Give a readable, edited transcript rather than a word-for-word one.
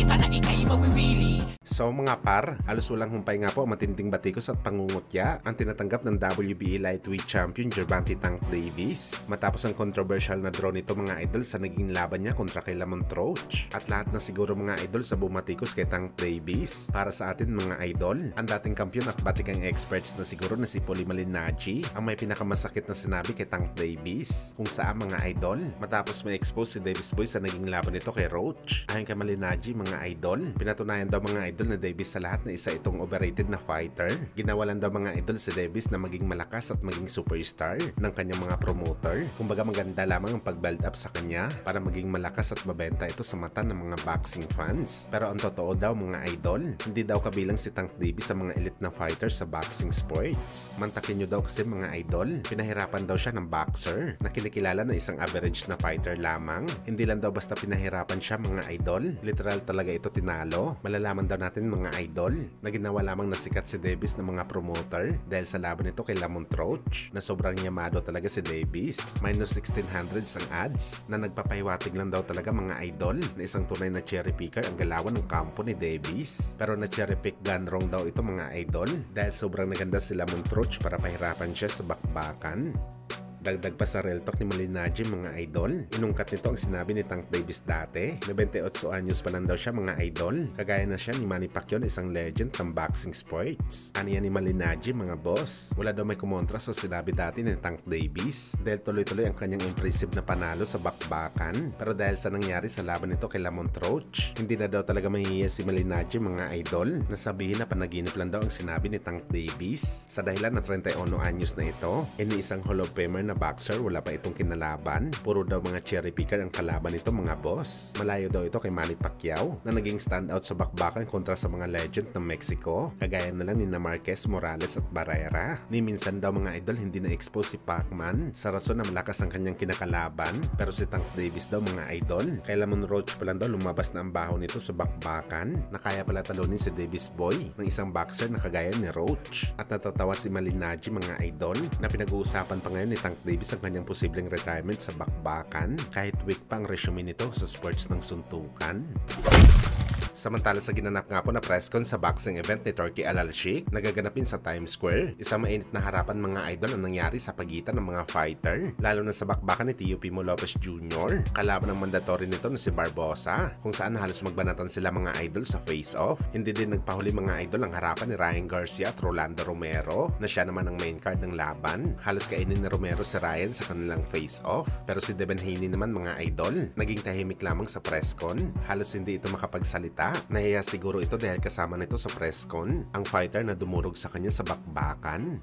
ka na ika'y mawiwili. So mga par, halos walang humpay nga po matinding batikos at pangungutya ang tinatanggap ng WBA Lightweight Champion Gervonta Tank Davis matapos ang controversial na draw nito mga idol sa naging laban niya kontra kay Lamont Roach. At lahat na siguro mga idol sa bumatikos kay Tank Davis. Para sa atin mga idol, ang dating kampiyon at batikang experts na siguro na si Paulie Malignaggi ang may pinakamasakit na sinabi kay Tank Davis kung saan mga idol matapos may expose si Davis Boy sa naging laban nito kay Roach. Ayon kay Malignaggi mga idol, pinatunayan daw mga idol na Davis sa lahat na isa itong overrated na fighter. Ginawalan daw mga idol si Davis na maging malakas at maging superstar ng kanyang mga promoter. Kumbaga maganda lamang ang pag-build up sa kanya para maging malakas at mabenta ito sa mata ng mga boxing fans. Pero ang totoo daw mga idol, hindi daw kabilang si Tank Davis sa mga elite na fighter sa boxing sports. Mantakin nyo daw kasi mga idol, pinahirapan daw siya ng boxer na kinikilala na isang average na fighter lamang. Hindi lang daw basta pinahirapan siya mga idol, literal talaga ito tinalo. Malalaman daw natin mga idol na ginawa lamang na sikat si Davis ng mga promoter dahil sa laban nito kay Lamont Roach na sobrang yamado talaga si Davis. Minus 1600s ang ads na nagpapahiwatig lang daw talaga mga idol na isang tunay na cherry picker ang galawan ng kampo ni Davis. Pero na cherry pick gone wrong daw ito mga idol dahil sobrang naganda si Lamont Roach para pahirapan siya sa bakbakan. Dagdag pa sa real talk ni Malignaggi mga idol, inungkat nito ang sinabi ni Tank Davis dati na 28 anyos pa lang daw siya mga idol, kagaya na siya ni Manny Pacquiao, isang legend ng boxing sports. Ano yan ni Malignaggi mga boss? Wala daw may kumontra sa sinabi dati ni Tank Davis dahil tuloy-tuloy ang kanyang impressive na panalo sa bakbakan. Pero dahil sa nangyari sa laban nito kay Lamont Roach, hindi na daw talaga mahihiya si Malignaggi mga idol na sabihin na panaginip lang daw ang sinabi ni Tank Davis sa dahilan na 31 anyos na ito, ni isang Hall of Famer na boxer, wala pa itong kinalaban. Puro daw mga cherry picker ang kalaban nito mga boss. Malayo daw ito kay Manny Pacquiao na naging standout sa bakbakan kontra sa mga legend ng Mexico, kagaya na lang ni Marquez, Morales at Barrera. Ni minsan daw mga idol hindi na-expose si Pacman sa rason na malakas ang kanyang kinakalaban, pero si Tank Davis daw mga idol, kay Lamont Roach pa lang daw lumabas na ang baho nito sa bakbakan na kaya pala talunin si Davis Boy ng isang boxer na kagaya ni Roach. At natatawa si Malignaggi mga idol na pinag-uusapan pa ngayon ni Tank Davis ang kanyang posibleng retirement sa bakbakan kahit weak pa ang resume nito sa sports ng suntukan. Samantala sa ginanap nga po na presscon sa boxing event ni Turki Al-Sheikh nagaganapin sa Times Square, isang mainit na harapan mga idol ang nangyari sa pagitan ng mga fighter, lalo na sa bakbakan ni Teofimo Lopez Jr. Kalaban ng mandatory nito na si Barbosa, kung saan halos magbanatan sila mga idol sa face-off. Hindi din nagpahuli mga idol ang harapan ni Ryan Garcia at Rolando Romero na siya naman ang main card ng laban. Halos kainin ni Romero si Ryan sa kanilang face-off, pero si Devin Haney naman mga idol naging tahimik lamang sa presscon. Halos hindi ito makapagsalita. Nahiya siguro ito dahil kasama nito sa presscon ang fighter na dumurog sa kanya sa bakbakan.